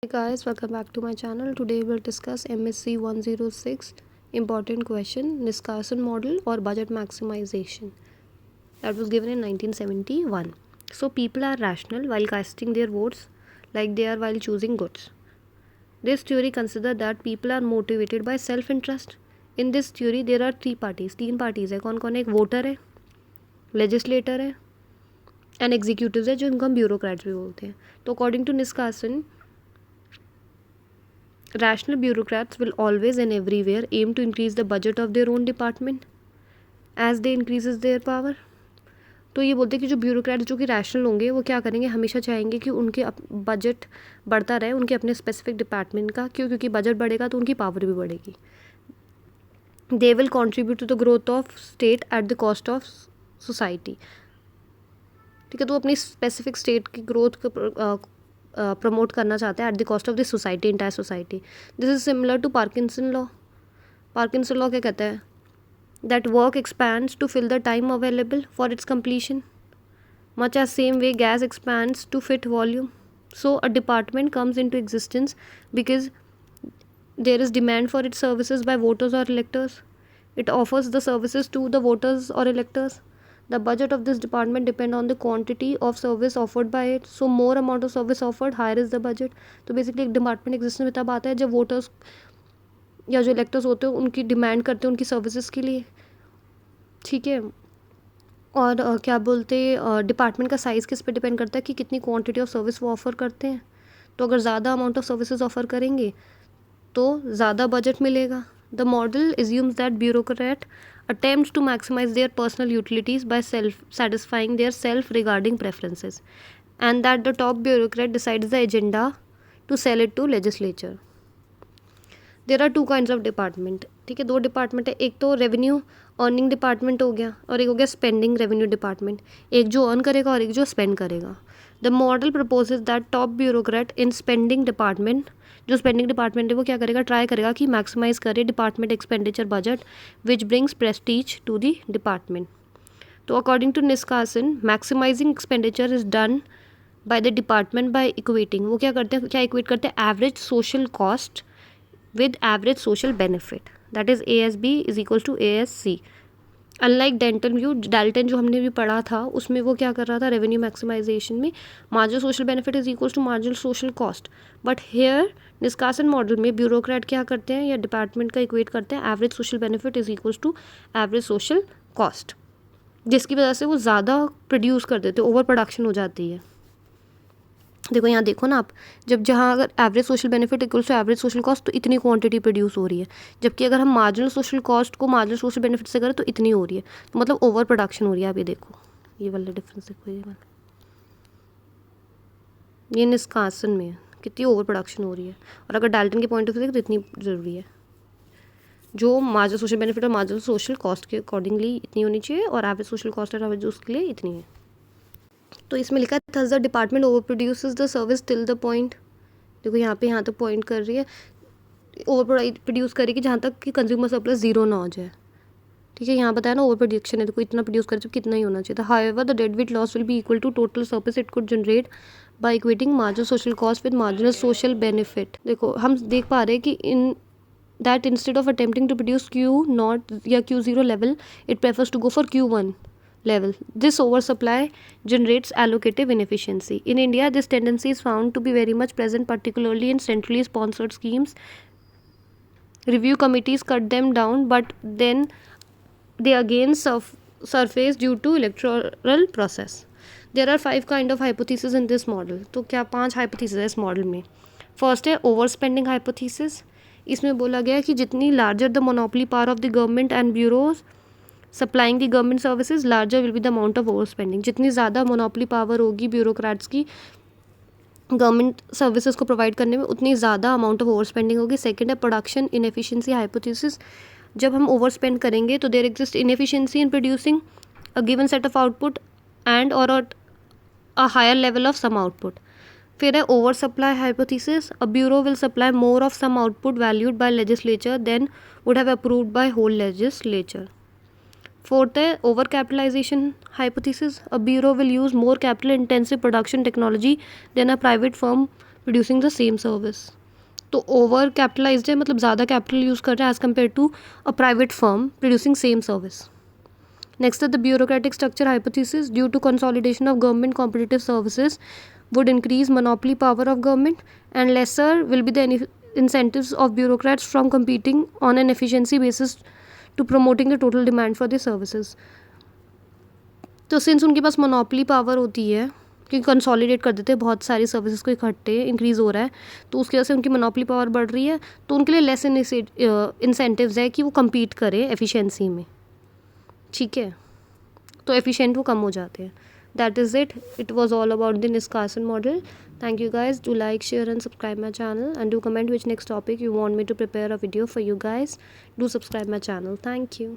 Hey guys, welcome back to my channel. Today we'll discuss MSc 106 important question Niskasan model or budget maximization that was given in 1971. So people are rational while casting their votes like they are while choosing goods. This theory considers that people are motivated by self-interest. In this theory there are तीन parties है. कौन कौन है? एक voter है, legislator है and executive है जो इनको हम ब्यूरोक्रेट्स भी बोलते हैं. तो अकॉर्डिंग टू निष्कासन rational bureaucrats will always and everywhere aim to increase the budget of their own department as they increases their power. तो ये बोलते हैं कि जो ब्यूरोक्रेट्स जो कि रैशनल होंगे वो क्या करेंगे, हमेशा चाहेंगे कि उनके बजट बढ़ता रहे उनके अपने स्पेसिफिक डिपार्टमेंट का. क्योंकि बजट बढ़ेगा तो उनकी पावर भी बढ़ेगी. They will contribute to the growth of state at the cost of society. ठीक है, तो अपनी स्पेसिफिक स्टेट की ग्रोथ प्रमोट करना चाहते हैं at the cost of this society, entire society. This is similar to Parkinson law. Parkinson law क्या कहता है? That work expands to fill the time available for its completion much as same way gas expands to fit volume. So a department comes into existence because there is demand for its services by voters और electors. It offers the services to the voters or electors. The budget of this department depend on the quantity of service offered by it. So more amount of service offered, higher is the budget. तो basically एक department existence में तब आता है जब voters या जो electors होते हैं उनकी डिमांड करते हैं उनकी सर्विसेज के लिए. ठीक है, और क्या बोलते हैं, डिपार्टमेंट का साइज़ किस पे डिपेंड करता है कि कितनी क्वांटिटी ऑफ सर्विस वो ऑफ़र करते हैं. तो अगर ज़्यादा अमाउंट ऑफ सर्विसेज ऑफ़र करेंगे तो ज़्यादा बजट मिलेगा. The model assumes that bureaucrat attempts to maximize their personal utilities by satisfying their self-regarding preferences, and that the top bureaucrat decides the agenda to sell it to legislature. There are two kinds of department. ठीक है, दो department है. एक तो revenue earning department हो गया और एक हो गया स्पेंडिंग रेवेन्यू डिपार्टमेंट. एक जो अर्न करेगा और एक जो स्पेंड करेगा. The model proposes that top bureaucrat in spending department, जो स्पेंडिंग डिपार्टमेंट है वो क्या करेगा, ट्राई करेगा कि मैक्सिमाइज करे department expenditure budget which brings prestige to the department. तो according to Niskanen maximising expenditure is done by the department by equating. वो क्या करते हैं, क्या इक्वेट करते हैं, average social cost with average social benefit, that is ASB is equals to ASC. Unlike Dalton जो हमने भी पढ़ा था उसमें वो क्या कर रहा था, रेवेन्यू मैक्सिमाइजेशन में marginal social benefit is equals to marginal social cost. But here Niskanen model में ब्यूरोक्रेट क्या करते हैं या डिपार्टमेंट का इक्वेट करते हैं, average social benefit is equals to average social cost, जिसकी वजह से वो ज़्यादा प्रोड्यूस कर देते, ओवर प्रोडक्शन हो जाती है. देखो यहाँ देखो ना आप, जब जहाँ अगर average social benefit equals to average social cost तो इतनी क्वांटिटी प्रोड्यूस हो रही है, जबकि अगर हम मार्जिनल सोशल कॉस्ट को मार्जिनल सोशल बेनिफिट से करें तो इतनी हो रही है. तो मतलब ओवर प्रोडक्शन हो रही है. आप ये देखो, ये वाला डिफरेंस देखो, ये निष्कासन में कितनी ओवर प्रोडक्शन हो रही है. और अगर डाल्टन के पॉइंट ऑफ व्यू से तो इतनी ज़रूरी है. जो मार्जिनल सोशल बेनिफिट और मार्जिनल सोशल कॉस्ट के अकॉर्डिंगली इतनी होनी चाहिए और एवरेज सोशल कॉस्ट और एवरेज उसके लिए इतनी है. तो इसमें लिखा है thus the department over produces the service till the point. देखो यहाँ तो पॉइंट कर रही है, ओवर प्रोड्यूस करेगी जहाँ तक कि कंज्यूमर सरप्लस जीरो ना हो जाए. ठीक है, यहाँ बताया ना ओवर प्रोडक्शन है, देखो इतना प्रोड्यूस करे तो कितना ही होना चाहिए था. However the deadweight loss will be equal to total service it could generate by equating marginal social cost with marginal social benefit. देखो हम देख पा रहे हैं कि in that instead of attempting to produce Q0 या Q0 level it prefers to go for Q1 level. This oversupply generates allocative inefficiency. In India, this tendency is found to be very much present, particularly in centrally sponsored schemes. Review committees cut them down, but then they again surface due to electoral process. There are 5 kind of hypotheses in this model. तो क्या 5 hypotheses है इस model में. First है overspending hypothesis. इसमें बोला गया है कि जितनी larger the monopoly power of the government and bureaus supplying the government services larger will be the amount of over spending. जितनी ज़्यादा मोनोपोली पावर होगी ब्यूरोक्रेट्स की गवर्नमेंट सर्विसेज को प्रोवाइड करने में, उतनी ज़्यादा अमाउंट ऑफ ओवर स्पेंडिंग होगी. सेकेंड है प्रोडक्शन इनएफिशिएंसी हाइपोथेसिस. जब हम ओवर स्पेंड करेंगे तो there exist inefficiency in producing a given set of output and और a higher level of some output. फिर है over supply hypothesis. A bureau will supply more of some output valued by legislature than would have approved by whole legislature. Fourth है over capitalization hypothesis. A bureau will use more capital intensive production technology than a private firm producing the same service. तो over capitalised है, मतलब ज़्यादा capital use कर रहा है as compare to a private firm producing same service. Next is the bureaucratic structure hypothesis. Due to consolidation of government competitive services would increase monopoly power of government, and lesser will be the incentives of bureaucrats from competing on an efficiency basis to promoting the total demand for their services. तो since उनके पास monopoly power होती है क्योंकि consolidate कर देते हैं बहुत सारी सर्विसेज को इकट्ठे, इंक्रीज़ हो रहा है, तो उसकी वजह से उनकी मोनोपली पावर बढ़ रही है, तो उनके लिए लेस इंसेंटिव्स है कि वो कम्पीट करें एफिशिएंसी में। ठीक है, तो एफिशिएंट वो कम हो जाते हैं। That is it was all about the निष्कासन model. Thank you guys, do like, share and subscribe my channel and do comment which next topic you want me to prepare a video for you guys. Do subscribe my channel. Thank you.